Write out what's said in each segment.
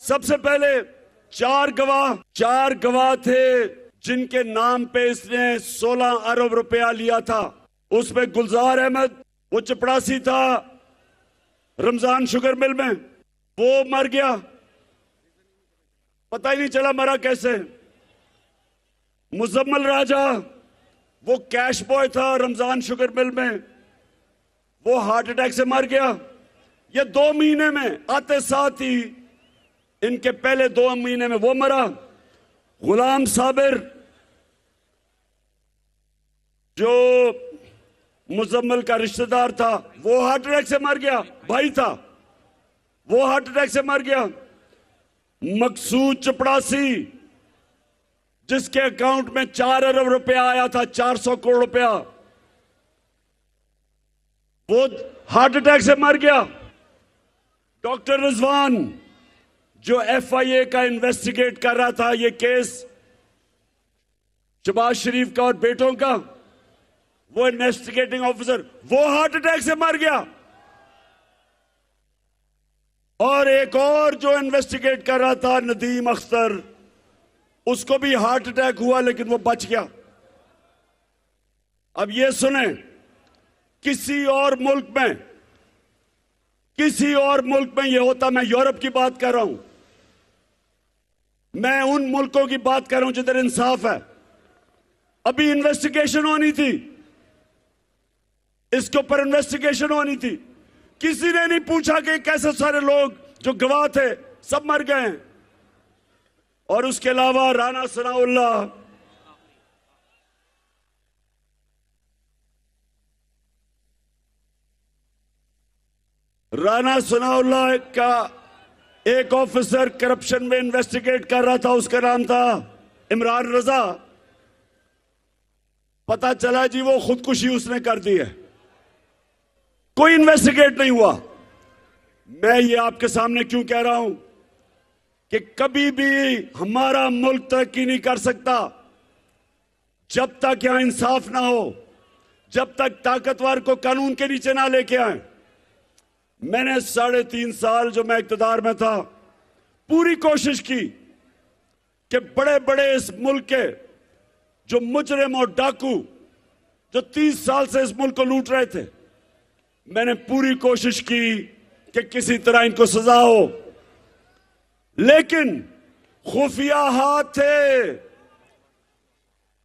सबसे पहले चार गवाह थे जिनके नाम पे इसने 16 अरब रुपया लिया था। उसमें गुलजार अहमद, वो चपड़ासी था रमजान शुगर मिल में, वो मर गया, पता ही नहीं चला मरा कैसे। मुजम्मल राजा, वो कैश बॉय था रमजान शुगर मिल में, वो हार्ट अटैक से मर गया। ये 2 महीने में आते साथ ही इनके पहले 2 महीने में वो मरा। गुलाम साबिर जो मुजम्मल का रिश्तेदार था, वो हार्ट अटैक से मर गया, भाई था, वो हार्ट अटैक से मर गया। मकसूद चपड़ासी जिसके अकाउंट में 4 अरब रुपया आया था, 400 करोड़ रुपया, वो हार्ट अटैक से मर गया। डॉक्टर रिजवान जो FIA का इन्वेस्टिगेट कर रहा था ये केस शहबाज शरीफ का और बेटों का, वो इन्वेस्टिगेटिंग ऑफिसर, वो हार्ट अटैक से मर गया। और एक और जो इन्वेस्टिगेट कर रहा था नदीम अख्तर, उसको भी हार्ट अटैक हुआ लेकिन वो बच गया। अब ये सुने, किसी और मुल्क में ये होता, मैं यूरोप की बात कर रहा हूं, मैं उन मुल्कों की बात कर रहा हूं जिधर इंसाफ है। अभी इन्वेस्टिगेशन होनी थी, इसके ऊपर इन्वेस्टिगेशन होनी थी, किसी ने नहीं पूछा कि कैसे सारे लोग जो गवाह थे सब मर गए हैं। और उसके अलावा राना सनाउल्लाह का एक ऑफिसर करप्शन में इन्वेस्टिगेट कर रहा था, उसका नाम था इमरान रजा। पता चला जी वो खुदकुशी उसने कर दी है, कोई इन्वेस्टिगेट नहीं हुआ। मैं ये आपके सामने क्यों कह रहा हूं कि कभी भी हमारा मुल्क तरक्की नहीं कर सकता जब तक यहां इंसाफ ना हो, जब तक ताकतवर को कानून के नीचे ना लेके आए। मैंने 3.5 साल जो मैं इक़्तिदार में था, पूरी कोशिश की कि बड़े बड़े इस मुल्क के जो मुजरिम और डाकू जो 30 साल से इस मुल्क को लूट रहे थे, मैंने पूरी कोशिश की कि किसी तरह इनको सजा हो, लेकिन खुफिया हाथ थे,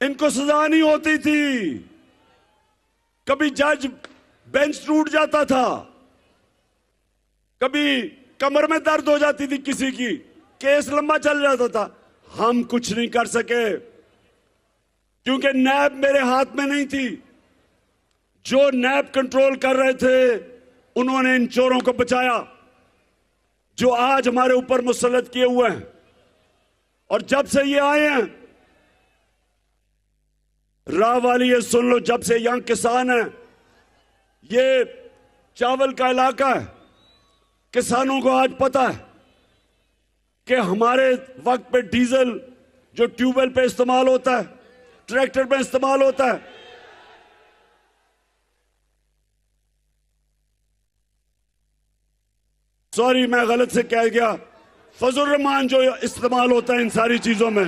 इनको सजा नहीं होती थी। कभी जज बेंच टूट जाता था, कभी कमर में दर्द हो जाती थी किसी की, केस लंबा चल जाता था। हम कुछ नहीं कर सके क्योंकि नैब मेरे हाथ में नहीं थी। जो नैब कंट्रोल कर रहे थे उन्होंने इन चोरों को बचाया जो आज हमारे ऊपर मुसल्लत किए हुए हैं। और जब से ये आए हैं, राह वाली ये सुन लो, जब से यहां किसान है, ये चावल का इलाका है, किसानों को आज पता है कि हमारे वक्त पे डीजल जो ट्यूबवेल पे इस्तेमाल होता है, ट्रैक्टर पे इस्तेमाल होता है, सॉरी मैं गलत से कह गया, फजल रहमान जो इस्तेमाल होता है इन सारी चीजों में,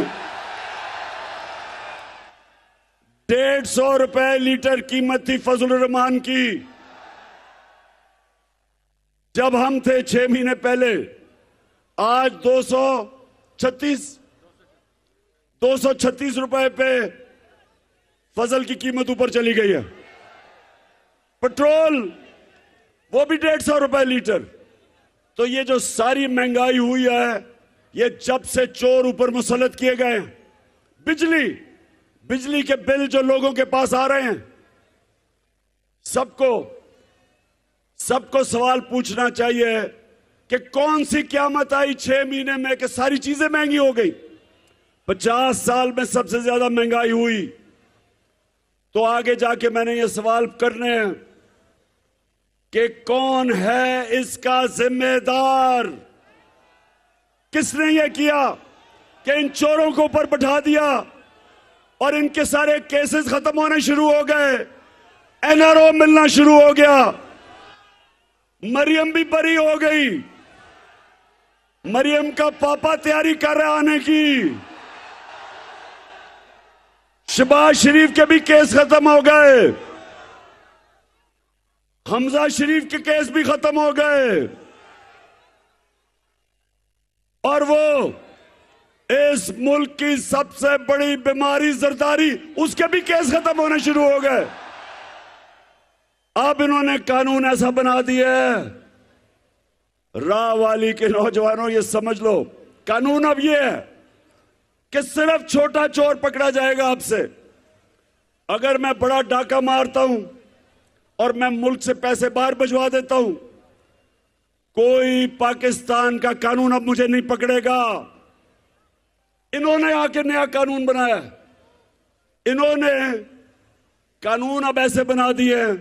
150 रुपए लीटर कीमत थी फजल रहमान की जब हम थे 6 महीने पहले। आज 236 रुपए पे फजल की कीमत ऊपर चली गई है। पेट्रोल वो भी 150 रुपए लीटर। तो ये जो सारी महंगाई हुई है, ये जब से चोर ऊपर मुसल्लत किए गए हैं। बिजली के बिल जो लोगों के पास आ रहे हैं, सबको सवाल पूछना चाहिए कि कौन सी क़यामत आई 6 महीने में कि सारी चीजें महंगी हो गई। 50 साल में सबसे ज्यादा महंगाई हुई। तो आगे जाके मैंने ये सवाल करने हैं कि कौन है इसका जिम्मेदार? किसने ये किया कि इन चोरों को ऊपर बैठा दिया और इनके सारे केसेस खत्म होने शुरू हो गए, NRO मिलना शुरू हो गया, मरियम भी बरी हो गई। मरियम का पापा तैयारी कर रहा है आने की। शहबाज शरीफ के भी केस खत्म हो गए, हमजा शरीफ के केस भी खत्म हो गए, और वो इस मुल्क की सबसे बड़ी बीमारी जरदारी, उसके भी केस खत्म होने शुरू हो गए। अब इन्होंने कानून ऐसा बना दिया है, राहवाली के नौजवानों ये समझ लो, कानून अब ये है कि सिर्फ छोटा चोर पकड़ा जाएगा आपसे। अगर मैं बड़ा डाका मारता हूं और मैं मुल्क से पैसे बाहर भिजवा देता हूं, कोई पाकिस्तान का कानून अब मुझे नहीं पकड़ेगा। इन्होंने आके नया कानून बनाया, इन्होंने कानून अब ऐसे बना दिए हैं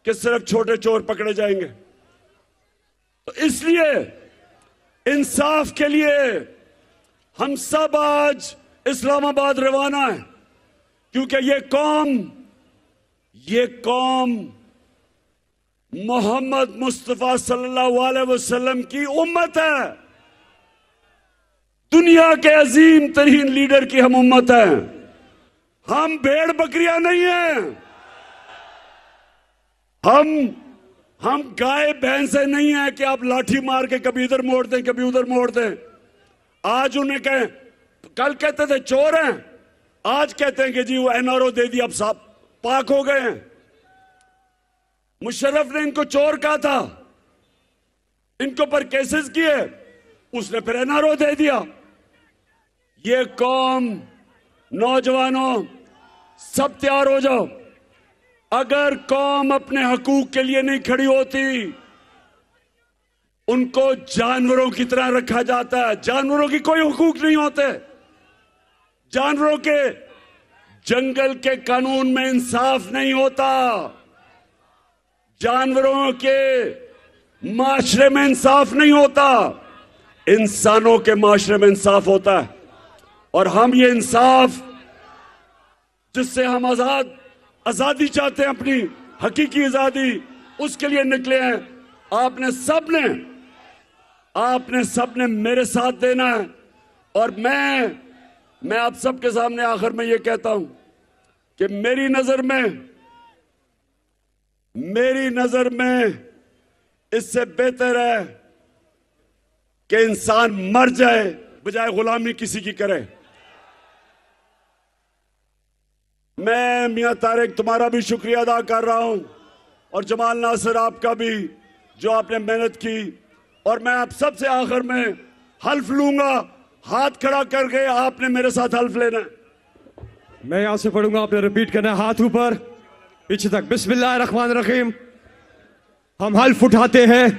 कि सिर्फ छोटे चोर पकड़े जाएंगे। तो इसलिए इंसाफ के लिए हम सब आज इस्लामाबाद रवाना है, क्योंकि ये कौम मोहम्मद मुस्तफा सल्लल्लाहु अलैहि वसल्लम की उम्मत है। दुनिया के अजीम तरीन लीडर की हम उम्मत हैं। हम भेड़ बकरियां नहीं हैं, हम गाय भैंसे नहीं है कि आप लाठी मार के कभी इधर मोड़ दें कभी उधर मोड़ दें। आज उन्हें कहें, कल कहते थे चोर हैं, आज कहते हैं कि जी वो एनआरओ दे दिया, अब साहब पाक हो गए हैं। मुशर्रफ ने इनको चोर कहा था, इनको पर केसेस किए, उसने फिर एनआरओ दे दिया। ये कौम, नौजवानों सब तैयार हो जाओ। अगर कौम अपने हकूक के लिए नहीं खड़ी होती, उनको जानवरों की तरह रखा जाता है। जानवरों की कोई हुकूक नहीं होते। जानवरों के जंगल के कानून में इंसाफ नहीं होता, जानवरों के माशरे में इंसाफ नहीं होता, इंसानों के माशरे में इंसाफ होता है। और हम ये इंसाफ जिससे हम आजादी चाहते हैं, अपनी हकीकी आजादी, उसके लिए निकले हैं। आपने सबने मेरे साथ देना है। और मैं आप सबके सामने आखिर में ये कहता हूं कि मेरी नजर में इससे बेहतर है कि इंसान मर जाए बजाय गुलामी किसी की करे। मैं मियां तारिक तुम्हारा भी शुक्रिया अदा कर रहा हूं, और जमाल नासिर आपका भी, जो आपने मेहनत की। और मैं आप सबसे आखिर में हल्फ लूंगा, हाथ खड़ा करके आपने मेरे साथ हल्फ लेना है। मैं यहां से पढ़ूंगा, आपने रिपीट करना है, हाथ ऊपर पीछे तक। बिस्मिल्लाहिर्रहमानिर्रहीम। हम हल्फ उठाते हैं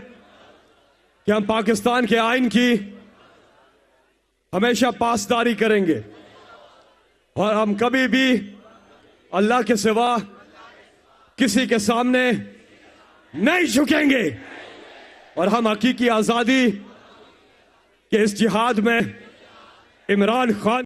कि हम पाकिस्तान के आइन की हमेशा पासदारी करेंगे, और हम कभी भी अल्लाह के सिवा किसी के सामने नहीं झुकेंगे। और हम हकीकी आजादी के इस जिहाद में इमरान खान